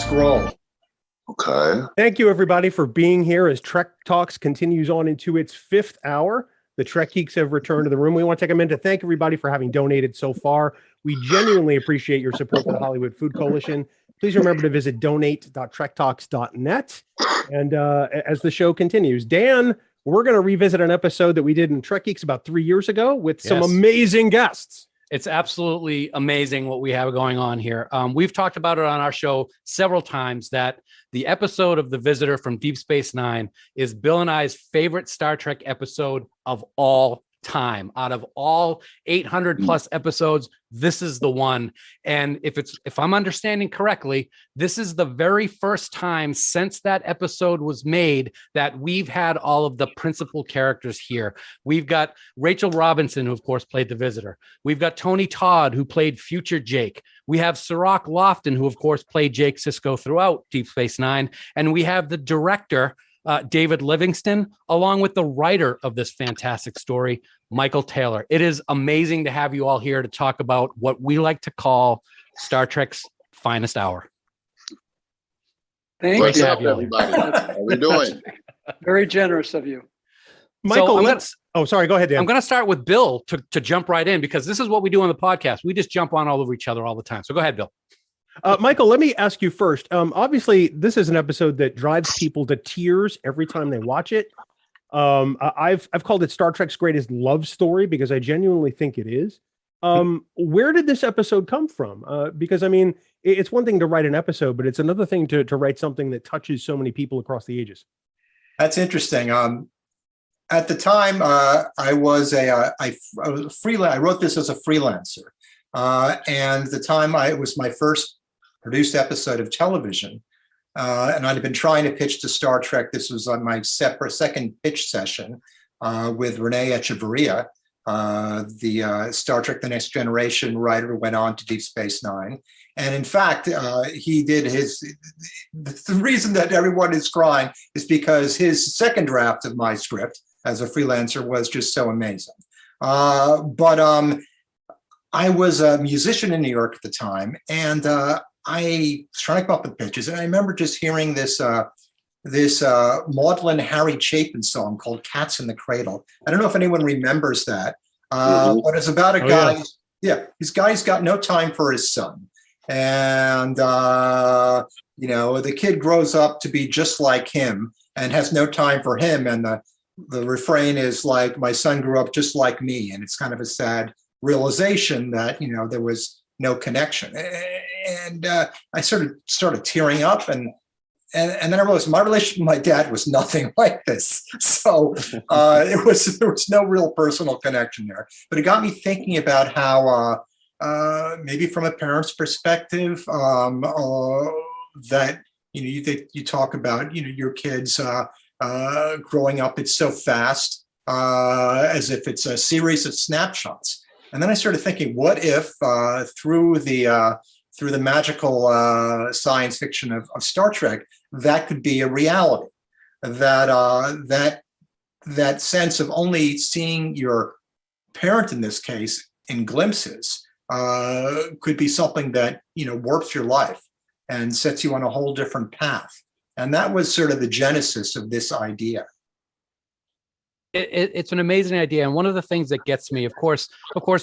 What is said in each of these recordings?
scroll. Okay. Thank you, everybody, for being here as Trek Talks continues on into its fifth hour. The Trek Geeks have returned to the room. We want to take a minute to thank everybody for having donated so far. We genuinely appreciate your support for the Hollywood Food Coalition. Please remember to visit donate.trektalks.net. And as the show continues, Dan, we're going to revisit an episode that we did in Trek Geeks about 3 years ago with some amazing guests. It's absolutely amazing what we have going on here. We've talked about it on our show several times that the episode of The Visitor from Deep Space Nine is Bill and I's favorite Star Trek episode of all time. Out of all 800 plus episodes, this is the one. And if I'm understanding correctly, this is the very first time since that episode was made that we've had all of the principal characters here. We've got Rachel Robinson, who of course played the Visitor. We've got Tony Todd, who played future Jake. We have Cirroc Lofton, who of course played Jake Sisko throughout Deep Space Nine. And we have the director, David Livingston, along with the writer of this fantastic story, Michael Taylor. It is amazing to have you all here to talk about what we like to call Star Trek's finest hour. Thank you, everybody. How are we doing? Very generous of you. Michael, sorry, go ahead, Dan. I'm going to start with Bill to jump right in, because this is what we do on the podcast. We just jump on all over each other all the time. So go ahead, Bill. Michael, let me ask you first. Obviously, this is an episode that drives people to tears every time they watch it. I've called it Star Trek's greatest love story because I genuinely think it is. Where did this episode come from? Because I mean, it's one thing to write an episode, but it's another thing to write something that touches so many people across the ages. That's interesting. At the time, I was a freelance. I wrote this as a freelancer, and at the time, it was my first produced episode of television. And I'd been trying to pitch to Star Trek. This was on my second pitch session with Renee Echevarria, the Star Trek The Next Generation writer who went on to Deep Space Nine. And in fact, he did the reason that everyone is crying is because his second draft of my script as a freelancer was just so amazing. But I was a musician in New York at the time, and I was trying to come up with pitches, and I remember just hearing this maudlin Harry Chapin song called "Cats in the Cradle." I don't know if anyone remembers that, but it's about a guy. Yeah, this guy's got no time for his son, and the kid grows up to be just like him and has no time for him. And the refrain is like, "My son grew up just like me," and it's kind of a sad realization that there was no connection. And I sort of started tearing up, and then I realized my relationship with my dad was nothing like this. So there was no real personal connection there. But it got me thinking about how maybe from a parent's perspective, that you talk about your kids growing up. It's so fast, as if it's a series of snapshots. And then I started thinking, what if through the magical science fiction of Star Trek, that could be a reality? That sense of only seeing your parent, in this case, in glimpses, could be something that warps your life and sets you on a whole different path. And that was sort of the genesis of this idea. It's an amazing idea. And one of the things that gets me, of course,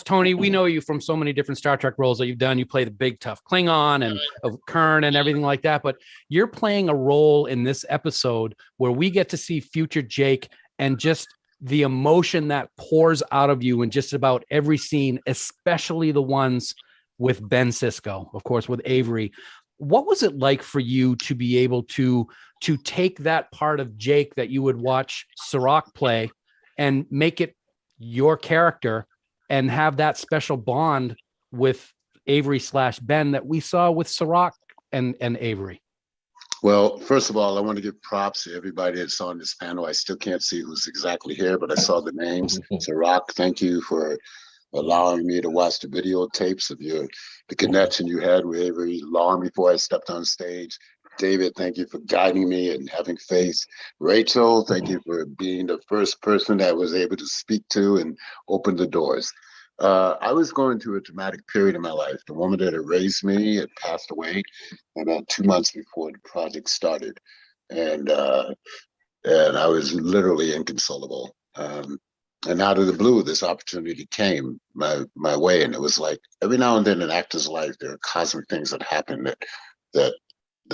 Tony, we know you from so many different Star Trek roles that you've done. You play the big, tough Klingon and Kern and everything like that. But you're playing a role in this episode where we get to see future Jake and just the emotion that pours out of you in just about every scene, especially the ones with Ben Sisko, of course, with Avery. What was it like for you to be able to take that part of Jake that you would watch Cirroc play and make it your character and have that special bond with Avery/Ben that we saw with Cirroc and Avery? Well, first of all, I want to give props to everybody that's on this panel. I still can't see who's exactly here, but I saw the names. Cirroc, thank you for allowing me to watch the videotapes of the connection you had with Avery long before I stepped on stage. David, thank you for guiding me and having faith. Rachel, thank you for being the first person that I was able to speak to and open the doors. I was going through a dramatic period in my life. The woman that had raised me had passed away about 2 months before the project started, and I was literally inconsolable. And out of the blue, this opportunity came my way, and it was like every now and then in an actor's life, there are cosmic things that happen that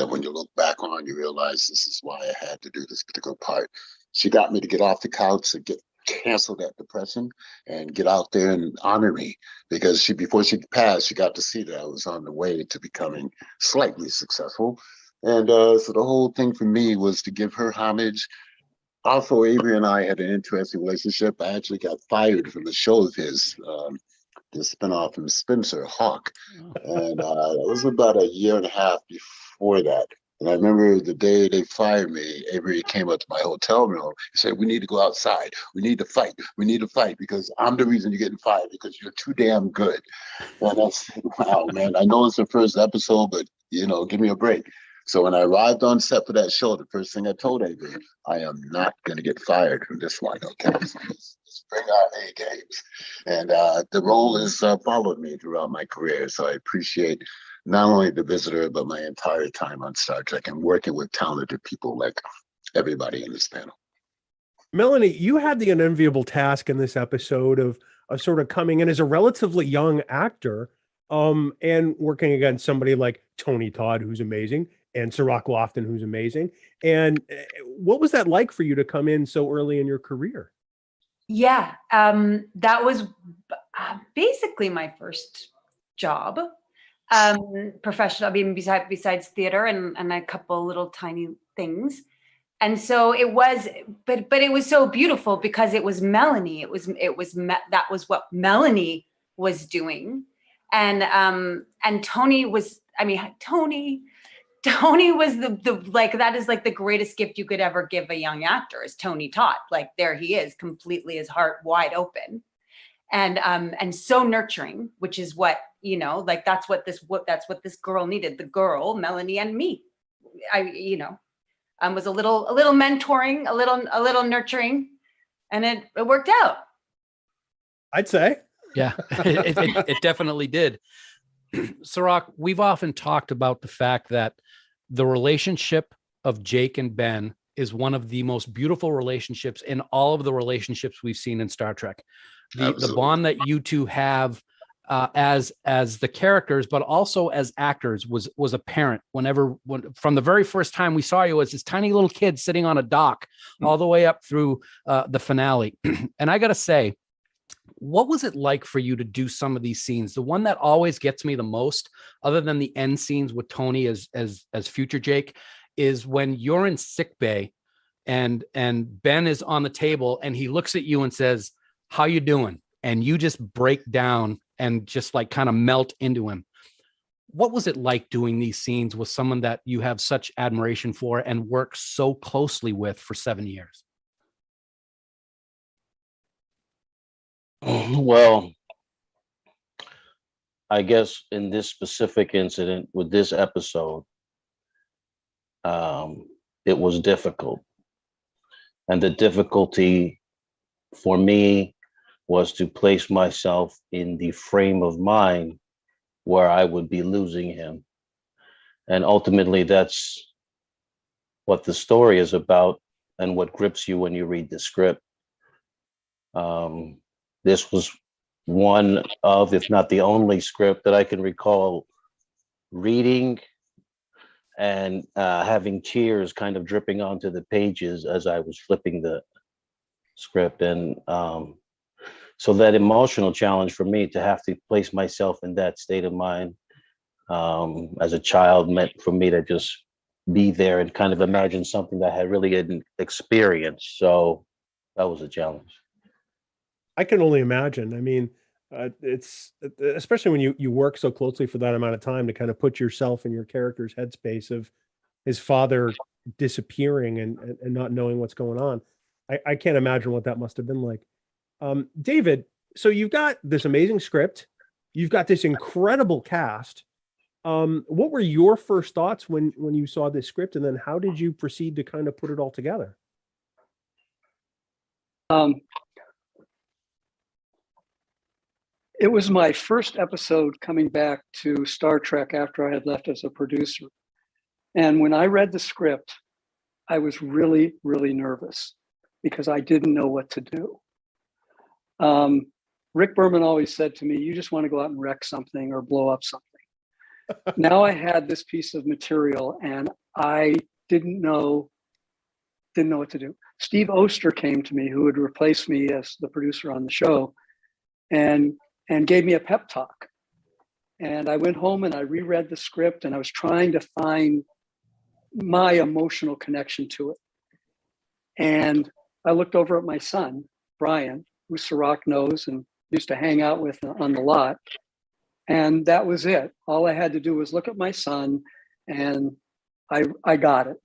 when you look back on, you realize this is why I had to do this particular part. She got me to get off the couch and cancel that depression and get out there and honor me, because before she passed, she got to see that I was on the way to becoming slightly successful. And so the whole thing for me was to give her homage. Also, Avery and I had an interesting relationship. I actually got fired from the show of his, the spinoff from Spencer Hawk. And it was about a year and a half before that. And I remember the day they fired me, Avery came up to my hotel room. He said, "We need to go outside. We need to fight. We need to fight because I'm the reason you're getting fired because you're too damn good." And I said, "Wow, man, I know it's the first episode, but, give me a break." So when I arrived on set for that show, the first thing I told Avery, I am not going to get fired from this one, okay? So let's bring our A games. And the role has followed me throughout my career. So I appreciate not only The Visitor, but my entire time on Star Trek and working with talented people like everybody in this panel. Melanie, you had the unenviable task in this episode of sort of coming in as a relatively young actor and working against somebody like Tony Todd, who's amazing, and Cirroc Lofton, who's amazing. And what was that like for you to come in so early in your career? Yeah, that was basically my first job, professional. I mean, besides theater and a couple little tiny things. And so it was, but it was so beautiful because it was Melanie. That was what Melanie was doing, and Tony was. I mean, Tony was the like, that is like the greatest gift you could ever give a young actor is Tony Todd. Like there he is, completely his heart wide open, and so nurturing, which is what like that's what this girl needed. The girl, Melanie, and me. Was a little mentoring, a little nurturing, and it worked out. I'd say. Yeah, it definitely did. Cirroc, we've often talked about the fact that the relationship of Jake and Ben is one of the most beautiful relationships in all of the relationships we've seen in Star Trek. The bond that you two have as the characters, but also as actors was apparent from the very first time we saw you as this tiny little kid sitting on a dock all the way up through the finale. And I got to say, what was it like for you to do some of these scenes? The one that always gets me the most, other than the end scenes with Tony as future Jake, is when you're in sick bay and Ben is on the table and he looks at you and says, "How you doing?" And you just break down and just like kind of melt into him. What was it like doing these scenes with someone that you have such admiration for and work so closely with for 7 years? Well, I guess in this specific incident with this episode, it was difficult. And the difficulty for me was to place myself in the frame of mind where I would be losing him. And ultimately, that's what the story is about and what grips you when you read the script. This was one of, if not the only script that I can recall reading and having tears kind of dripping onto the pages as I was flipping the script. And so that emotional challenge for me to have to place myself in that state of mind as a child meant for me to just be there and kind of imagine something that I had really didn't experience. So that was a challenge. I can only imagine. I mean, it's especially when you work so closely for that amount of time to kind of put yourself in your character's headspace of his father disappearing and not knowing what's going on. I can't imagine what that must have been like. David, so you've got this amazing script, you've got this incredible cast. What were your first thoughts when you saw this script, and then how did you proceed to kind of put it all together? it was my first episode coming back to Star Trek after I had left as a producer. And when I read the script, I was really, really nervous because I didn't know what to do. Rick Berman always said to me, you just want to go out and wreck something or blow up something. Now I had this piece of material and I didn't know what to do. Steve Oster came to me, who would replace me as the producer on the show, and gave me a pep talk. And I went home and I reread the script and I was trying to find my emotional connection to it. And I looked over at my son, Brian, who Cirroc knows and used to hang out with on the lot. And that was it. All I had to do was look at my son and I got it.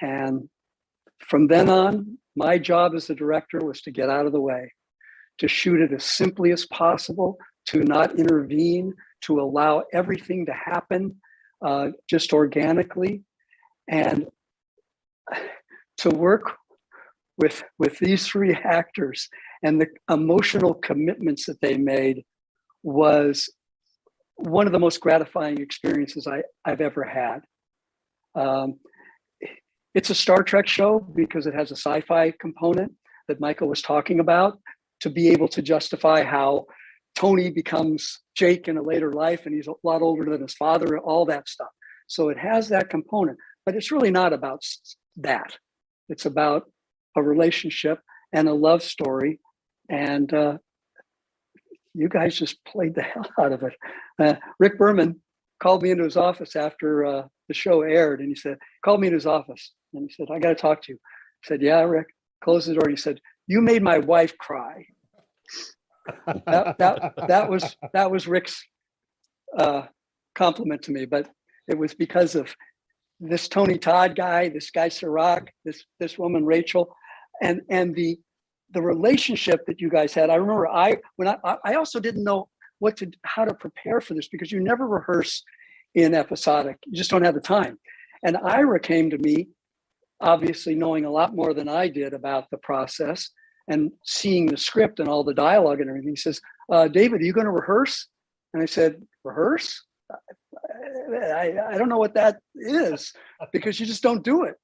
And from then on, my job as a director was to get out of the way, to shoot it as simply as possible, to not intervene, to allow everything to happen just organically, and to work with these three actors and the emotional commitments that they made was one of the most gratifying experiences I've ever had. It's a Star Trek show because it has a sci-fi component that Michael was talking about, to be able to justify how Tony becomes Jake in a later life and he's a lot older than his father, all that stuff. So it has that component, but it's really not about that. It's about a relationship and a love story. And you guys just played the hell out of it. Rick Berman called me into his office after the show aired, and he said, called me into his office, and he said, I got to talk to you. I said, yeah, Rick. Closed the door. And he said, you made my wife cry. that was Rick's compliment to me, but it was because of this Tony Todd guy, this guy Cirroc, this woman Rachel, and the relationship that you guys had. I remember I also didn't know how to prepare for this, because you never rehearse in episodic. You just don't have the time. And Ira came to me, obviously knowing a lot more than I did about the process and seeing the script and all the dialogue and everything. He says, David, are you going to rehearse? And I said, rehearse? I don't know what that is, because you just don't do it.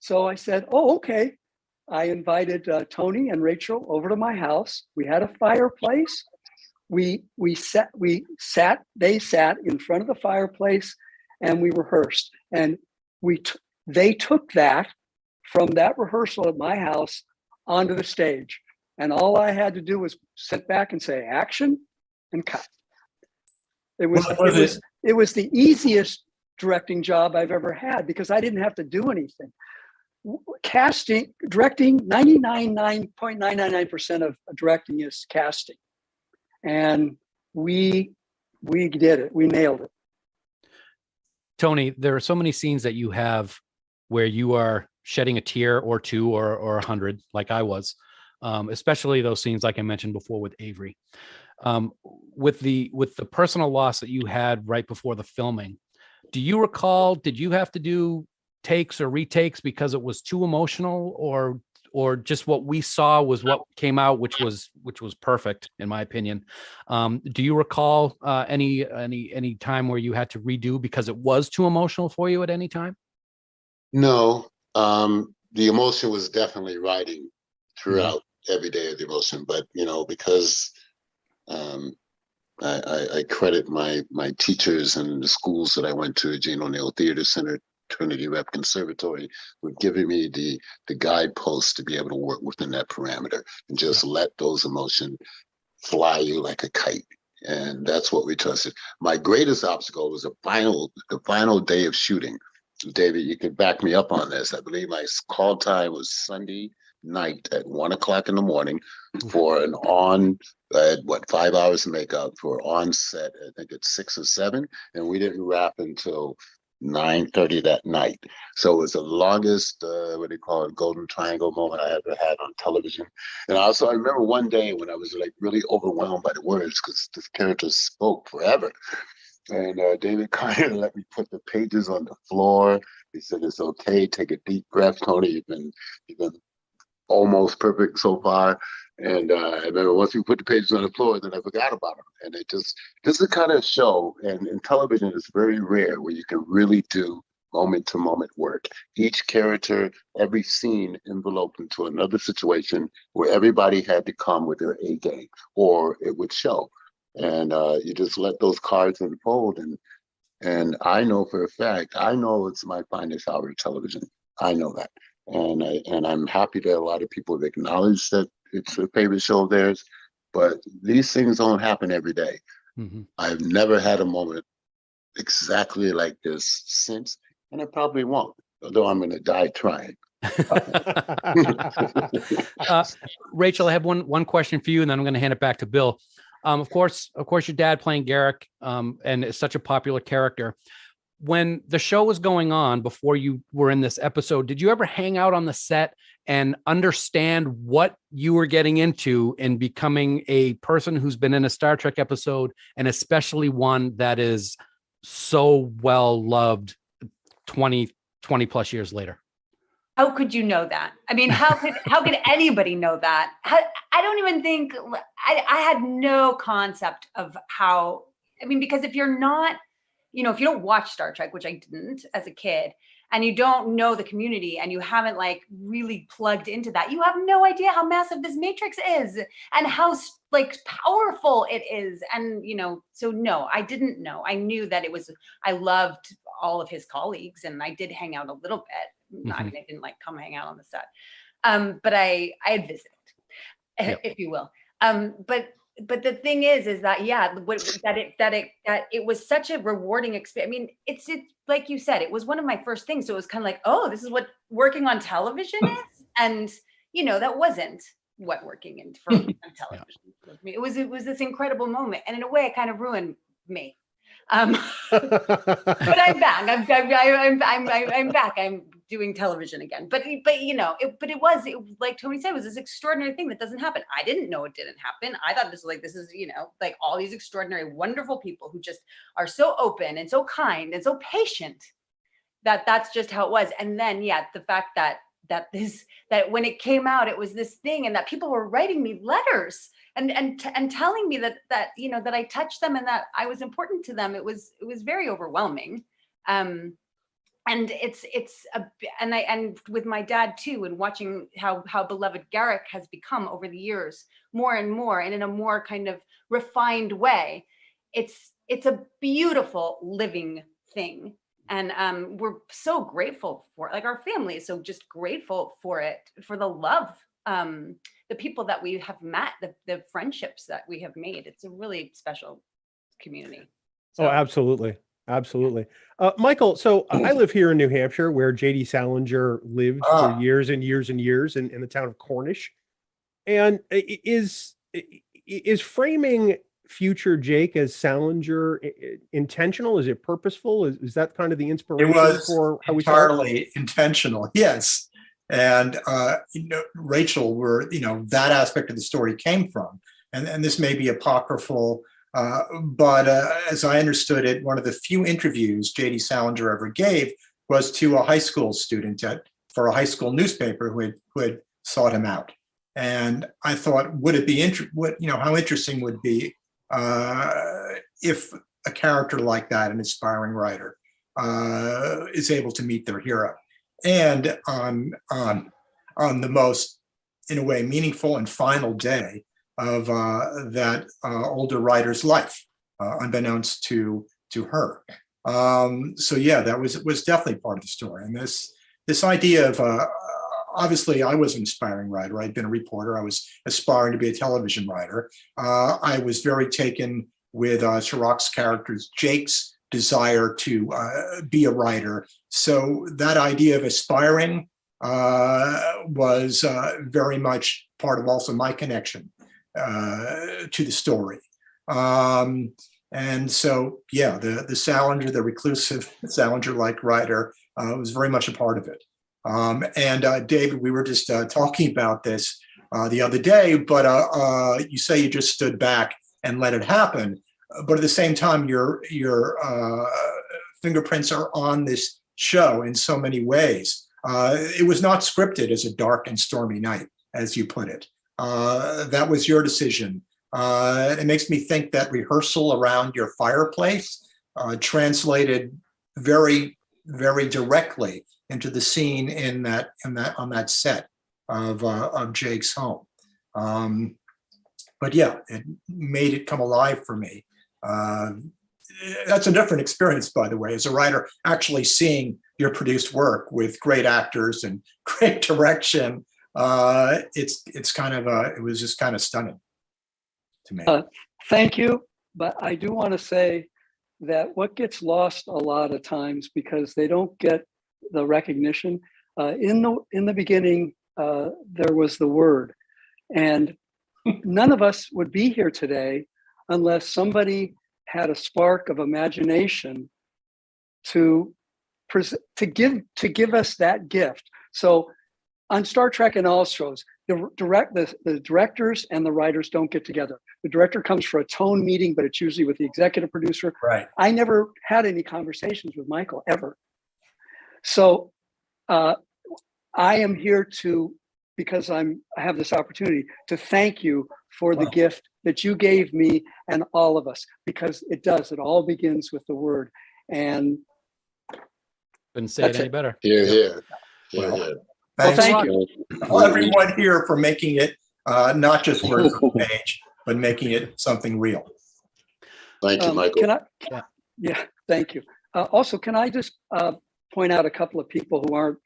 So I said, oh, okay. I invited Tony and Rachel over to my house. We had a fireplace. They sat in front of the fireplace and we rehearsed. And they took that from that rehearsal at my house onto the stage. And all I had to do was sit back and say action and cut. It was the easiest directing job I've ever had, because I didn't have to do anything. Directing, 99.999% of directing is casting. And we did it. We nailed it. Tony, there are so many scenes that you have where you are shedding a tear or two or 100, like I was, especially those scenes, like I mentioned before, with Avery. With the personal loss that you had right before the filming, do you recall, did you have to do takes or retakes because it was too emotional, or just what we saw was what came out, which was perfect in my opinion? Do you recall any time where you had to redo because it was too emotional for you at any time? No. The emotion was definitely riding throughout every day of the emotion, but because I credit my teachers and the schools that I went to, Gene O'Neill Theater Center, Trinity Rep Conservatory, were giving me the guideposts to be able to work within that parameter and just let those emotions fly you like a kite. And that's what we trusted. My greatest obstacle was the final day of shooting. David, you could back me up on this. I believe my call time was Sunday night at 1 o'clock in the morning for an 5 hours of makeup for on set. I think it's 6 or 7, and we didn't wrap until 9:30 that night. So it was the longest, golden triangle moment I ever had on television. And also, I remember one day when I was like really overwhelmed by the words, because the characters spoke forever. And David kind of let me put the pages on the floor. He said, "It's okay. Take a deep breath, Tony. You've been almost perfect so far." And I remember once we put the pages on the floor, then I forgot about them. And this is the kind of show, and television is very rare where you can really do moment to moment work. Each character, every scene enveloped into another situation where everybody had to come with their A game or it would show. And you just let those cards unfold. And I know for a fact, I know it's my finest hour of television. I know that. And I'm happy that a lot of people have acknowledged that it's a favorite show of theirs, but these things don't happen every day. Mm-hmm. I've never had a moment exactly like this since, and I probably won't, although I'm going to die trying. Rachel, I have one question for you, and then I'm going to hand it back to Bill. Of course, your dad playing Garrick, and is such a popular character. When the show was going on before you were in this episode, did you ever hang out on the set and understand what you were getting into in becoming a person who's been in a Star Trek episode, and especially one that is so well loved 20 plus years later? How could you know that? I mean, how could anybody know that? I don't even think I had no concept of how. I mean, because if you're not, if you don't watch Star Trek, which I didn't as a kid, and you don't know the community and you haven't like really plugged into that, you have no idea how massive this matrix is and how like powerful it is. And, so no, I didn't know. I knew that I loved all of his colleagues and I did hang out a little bit. Mm-hmm. I mean, I didn't like come hang out on the set. But I had visited, if you will. But the thing is that, that it was such a rewarding experience. I mean, it's like you said, it was one of my first things. So it was kind of like, oh, this is what working on television is. And, that wasn't what working on television was me. It was this incredible moment. And in a way, it kind of ruined me. But I'm back. I'm back. I'm doing television again. But it was like Tony said, it was this extraordinary thing that doesn't happen. I didn't know it didn't happen. I thought this is like all these extraordinary, wonderful people who just are so open and so kind and so patient that's just how it was. And then the fact that when it came out, it was this thing, and that people were writing me letters and telling me that I touched them and that I was important to them. It was very overwhelming. And and with my dad too, and watching how beloved Garrick has become over the years, more and more, and in a more kind of refined way, it's a beautiful living thing. And we're so grateful for it. Like our family is so just grateful for it, for the love, the people that we have met, the friendships that we have made. It's a really special community. So. Oh, absolutely. Absolutely. Michael, so I live here in New Hampshire, where J.D. Salinger lived for years and years and years in the town of Cornish. And is framing future Jake as Salinger intentional? Is it purposeful? Is that kind of the inspiration for how we entirely intentional? Yes. And Rachel, where that aspect of the story came from, and this may be apocryphal, but as I understood it, one of the few interviews J.D. Salinger ever gave was to a high school student for a high school newspaper who had sought him out. And I thought, would it be how interesting would it be if a character like that, an aspiring writer, is able to meet their hero, and on the most, in a way, meaningful and final day of that older writer's life, unbeknownst to her. So that was definitely part of the story. And this idea of obviously, I was an aspiring writer. I'd been a reporter. I was aspiring to be a television writer. I was very taken with Cirroc's character's Jake's desire to be a writer. So that idea of aspiring was very much part of also my connection to the story. And so, the Salinger, the reclusive Salinger-like writer, was very much a part of it. And David, we were just talking about this the other day, but you say you just stood back and let it happen. But at the same time, your fingerprints are on this show in so many ways. It was not scripted as a dark and stormy night, as you put it. That was your decision. It makes me think that rehearsal around your fireplace translated very, very directly into the scene on that set of Jake's home. But yeah, it made it come alive for me. That's a different experience, by the way, as a writer, actually seeing your produced work with great actors and great direction. It's kind of it was just kind of stunning to me. Thank you, but I do want to say that what gets lost a lot of times because they don't get the recognition. In the beginning, there was the word, and none of us would be here today unless somebody had a spark of imagination to give us that gift. So on Star Trek and all shows, the directors and the writers don't get together. The director comes for a tone meeting, but it's usually with the executive producer. Right. I never had any conversations with Michael ever. So I am here because I have this opportunity to thank you for the gift that you gave me and all of us, because it all begins with the word. And couldn't say it any better. Here. Well, Well, thank you. Everyone here for making it not just words on the page, but making it something real. Thank you, Michael. Yeah, thank you. Also, can I just point out a couple of people who aren't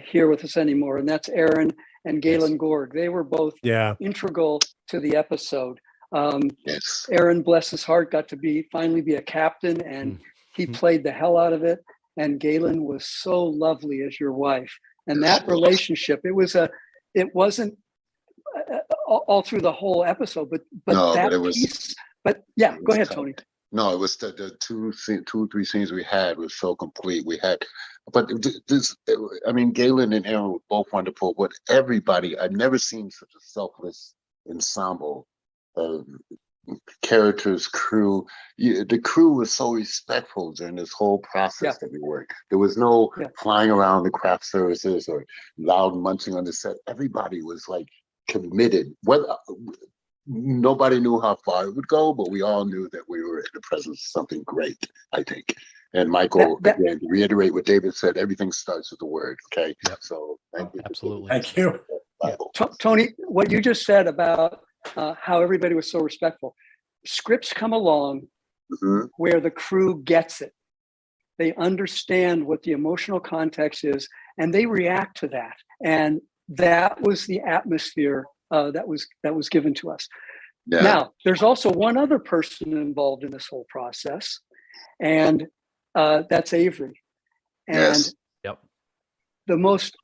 here with us anymore, and that's Aaron and Galen Gorg. They were both integral to the episode. Yes. Aaron, bless his heart, got to finally be a captain, and he played the hell out of it. And Galen was so lovely as your wife. And that relationship, it wasn't all through the whole episode, but it was. Piece, but yeah, go ahead, Tony. No, it was the two or three scenes we had was so complete. Galen and Aaron were both wonderful. But everybody, I've never seen such a selfless ensemble of characters, crew. The crew was so respectful during this whole process that we worked. There was no flying around the craft services or loud munching on the set. Everybody was like committed. Nobody knew how far it would go, but we all knew that we were in the presence of something great, I think. And Michael, again, to reiterate what David said, everything starts with the word, okay? Yep. So thank you. Absolutely. Thank you. Tony, what you just said about how everybody was so respectful. Scripts come along where the crew gets it. They understand what the emotional context is, and they react to that. And that was the atmosphere that was given to us. Yeah. Now, there's also one other person involved in this whole process, and that's Avery. And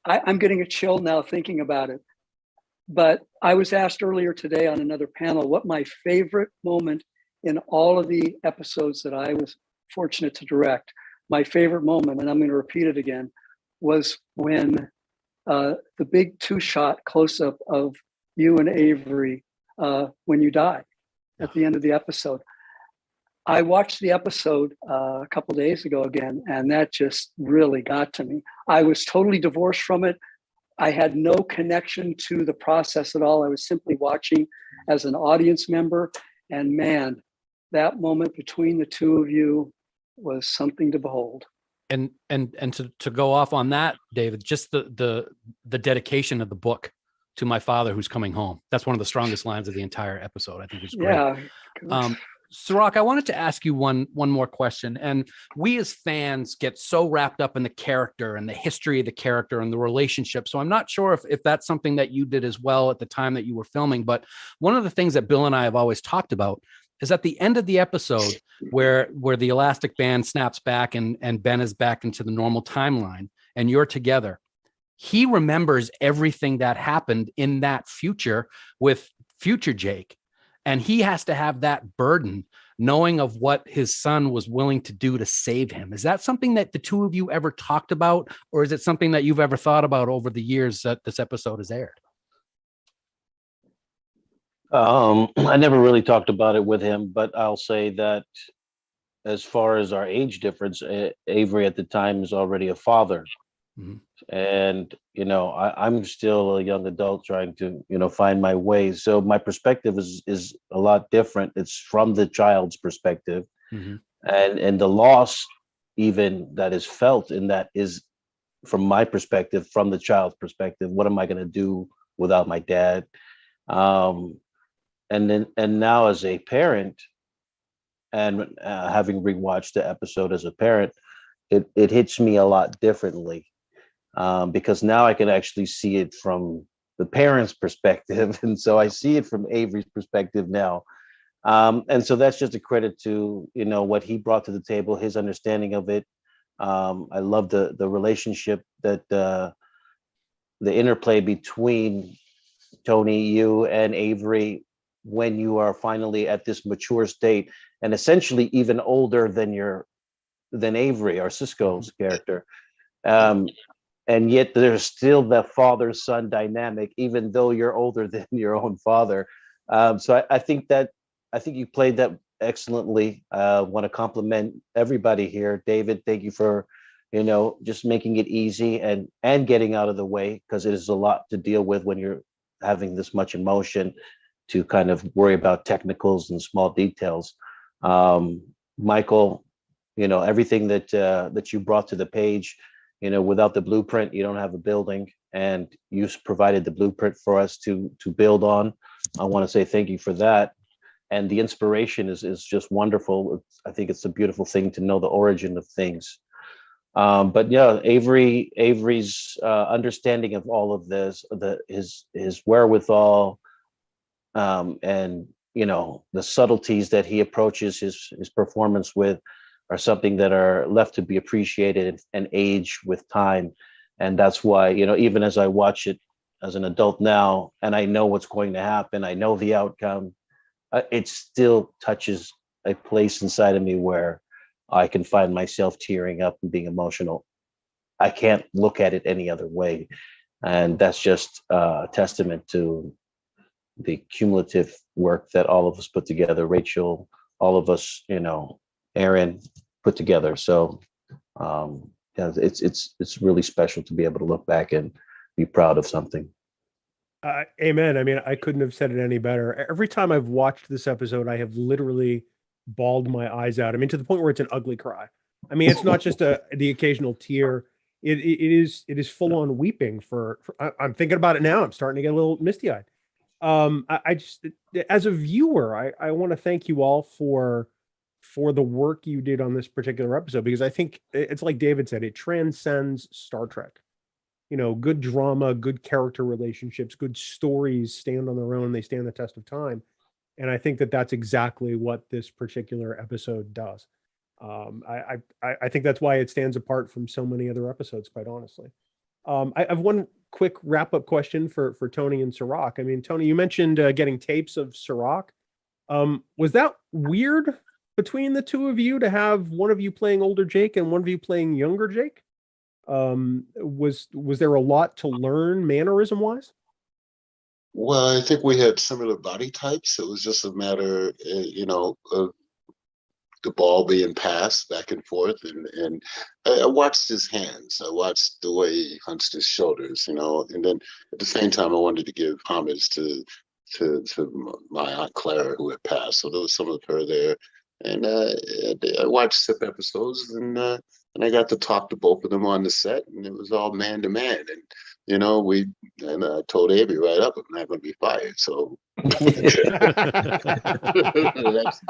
I'm getting a chill now thinking about it. But I was asked earlier today on another panel what my favorite moment in all of the episodes that I was fortunate to direct, my favorite moment, and I'm going to repeat it again, was when the big 2-shot close-up of you and Avery when you die at the end of the episode. I watched the episode a couple of days ago again, and that just really got to me. I was totally divorced from it. I had no connection to the process at all. I was simply watching as an audience member. And man, that moment between the two of you was something to behold. And to go off on that, David, just the dedication of the book to my father who's coming home. That's one of the strongest lines of the entire episode. I think it's great. Yeah. Cirroc, I wanted to ask you one more question. And we as fans get so wrapped up in the character and the history of the character and the relationship. So I'm not sure if that's something that you did as well at the time that you were filming. But one of the things that Bill and I have always talked about is at the end of the episode where the elastic band snaps back and Ben is back into the normal timeline and you're together. He remembers everything that happened in that future with future Jake. And he has to have that burden knowing of what his son was willing to do to save him. Is that something that the two of you ever talked about? Or is it something that you've ever thought about over the years that this episode has aired? I never really talked about it with him, but I'll say that as far as our age difference, Avery at the time is already a father. Mm-hmm. And, I'm still a young adult trying to, find my way. So my perspective is a lot different. It's from the child's perspective, Mhm. and the loss even that is felt in that is from my perspective, from the child's perspective. What am I going to do without my dad? And now as a parent, and having rewatched the episode as a parent, it hits me a lot differently, because now I can actually see it from the parents' perspective, and so I see it from Avery's perspective now. And so that's just a credit to what he brought to the table, his understanding of it. I love the relationship that the interplay between Tony, you, and Avery when you are finally at this mature state, and essentially even older than Avery or Cisco's character. And yet there's still the father-son dynamic, even though you're older than your own father. So I think you played that excellently. Want to compliment everybody here. David, thank you for just making it easy and getting out of the way, because it is a lot to deal with when you're having this much emotion to kind of worry about technicals and small details. Michael, everything that you brought to the page, without the blueprint, you don't have a building, and you provided the blueprint for us to build on. I want to say thank you for that. And the inspiration is just wonderful. I think it's a beautiful thing to know the origin of things. But yeah, Avery's understanding of all of this, his wherewithal, and the subtleties that he approaches his performance with are something that are left to be appreciated and age with time. And that's why, even as I watch it as an adult now, and I know what's going to happen, I know the outcome, it still touches a place inside of me where I can find myself tearing up and being emotional. I can't look at it any other way. And that's just a testament to the cumulative work that all of us put together, Rachel, all of us, Aaron put together. So yeah, it's really special to be able to look back and be proud of something. Amen. I mean, I couldn't have said it any better. Every time I've watched this episode, I have literally bawled my eyes out. I mean, to the point where it's an ugly cry. I mean, it's not just the occasional tear. It is full on weeping for I'm thinking about it now. I'm starting to get a little misty eyed. I just, as a viewer, I want to thank you all for the work you did on this particular episode, because I think it's like David said, it transcends Star Trek. Good drama, good character relationships, good stories stand on their own. They stand the test of time. And I think that that's exactly what this particular episode does. I think that's why it stands apart from so many other episodes, quite honestly. I have one quick wrap-up question for Tony and Cirroc. I mean, Tony, you mentioned getting tapes of Cirroc. Was that weird between the two of you to have one of you playing older Jake and one of you playing younger Jake? Was there a lot to learn mannerism wise? Well, I think we had similar body types. It was just a matter, of the ball being passed back and forth, and I watched his hands. I watched the way he hunched his shoulders, and then at the same time, I wanted to give homage to my Aunt Clara, who had passed. So there was some of her there, and I watched SIP episodes, and I got to talk to both of them on the set, and it was all man to man. And I told Avery right up, I'm not going to be fired. So let's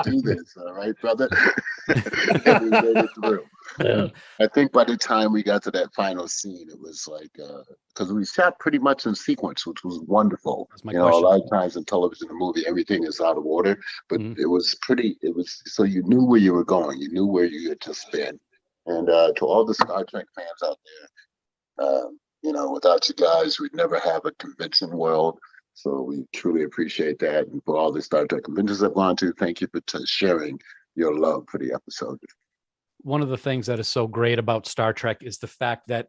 do this, all right, brother. And we made it through. Yeah. I think by the time we got to that final scene, it was like, because we shot pretty much in sequence, which was wonderful. That's my A question. lot of times in television and movie, everything is out of order, but it was so you knew where you were going, you knew where you had just been. And to all the Star Trek fans out there, without you guys, we'd never have a convention world. So we truly appreciate that. And for all the Star Trek conventions I've gone to, thank you for sharing your love for the episode. One of the things that is so great about Star Trek is the fact that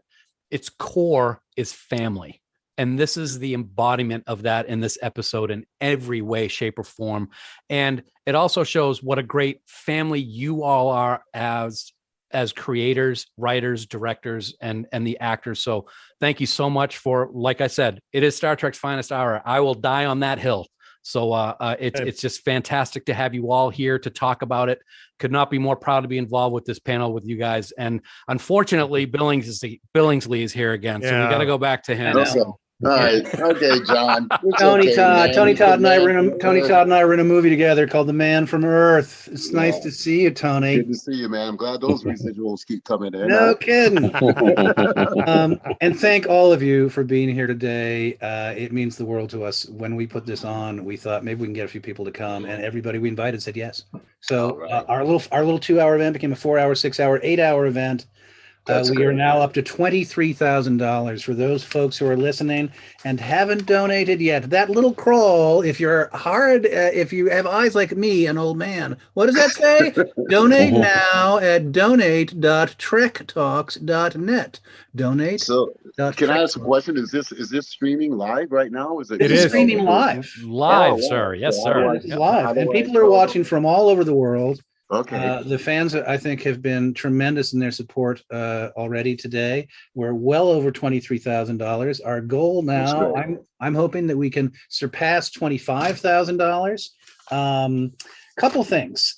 its core is family. And this is the embodiment of that in this episode in every way, shape, or form. And it also shows what a great family you all are as as creators, writers, directors, and the actors. So thank you so much for, like I said, it is Star Trek's finest hour. I will die on that hill. So it's just fantastic to have you all here to talk about it. Could not be more proud to be involved with this panel with you guys. And unfortunately, Billingsley is here again. So we got to go back to him. All right. Okay, John. It's Tony okay, Todd. man. Tony He's the Todd and I man were in from Tony Earth. Todd and I were in a movie together called The Man from Earth. It's nice Yeah. to see you, Tony. Good to see you, man. I'm glad those residuals keep coming in. No kidding. And thank all of you for being here today. It means the world to us. When we put this on, we thought maybe we can get a few people to come, and everybody we invited said yes. So All right. our little 2-hour event became a 4-hour, 6-hour, 8-hour event. That's We are great. now up to $23,000 for those folks who are listening and haven't donated yet. That little crawl, if you're hard, if you have eyes like me, an old man, what does that say? Donate now at donate.trektalks.net. Donate. So, can I ask a question? Is this streaming live right now? Is it? This is streaming live. Live, Oh, sir. wow. Yes, So sir. This is Yep. live. How do And I people are follow? watching from all over the world. Okay. The fans, I think, have been tremendous in their support already today. We're well over $23,000. Our goal now, great. I'm hoping that we can surpass $25,000. Couple things.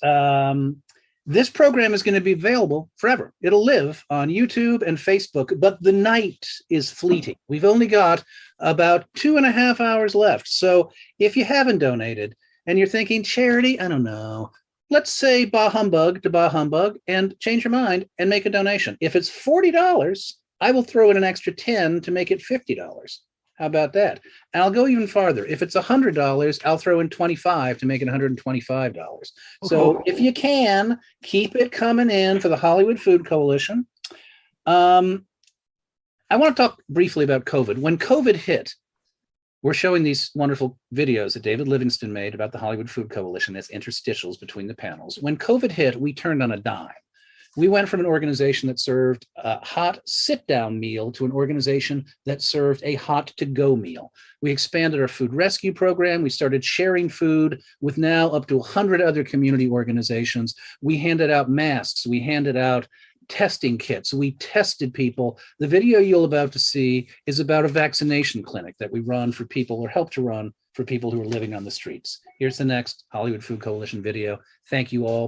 This program is going to be available forever. It'll live on YouTube and Facebook, but the night is fleeting. We've only got about 2.5 hours left. So if you haven't donated and you're thinking charity, I don't know. Let's say bah humbug to bah humbug and change your mind and make a donation. If it's $40, I will throw in an extra 10 to make it $50. How about that? And I'll go even farther. If it's $100, I'll throw in 25 to make it $125. So if you can, keep it coming in for the Hollywood Food Coalition. I want to talk briefly about COVID. When COVID hit, we're showing these wonderful videos that David Livingston made about the Hollywood Food Coalition as interstitials between the panels. When COVID hit, we turned on a dime. We went from an organization that served a hot sit-down meal to an organization that served a hot to-go meal. We expanded our food rescue program. We started sharing food with now up to 100 other community organizations. We handed out masks. We handed out testing kits. We tested people. The video you're about to see is about a vaccination clinic that we run for people, or help to run for people who are living on the streets. Here's the next Hollywood Food Coalition video. Thank you all.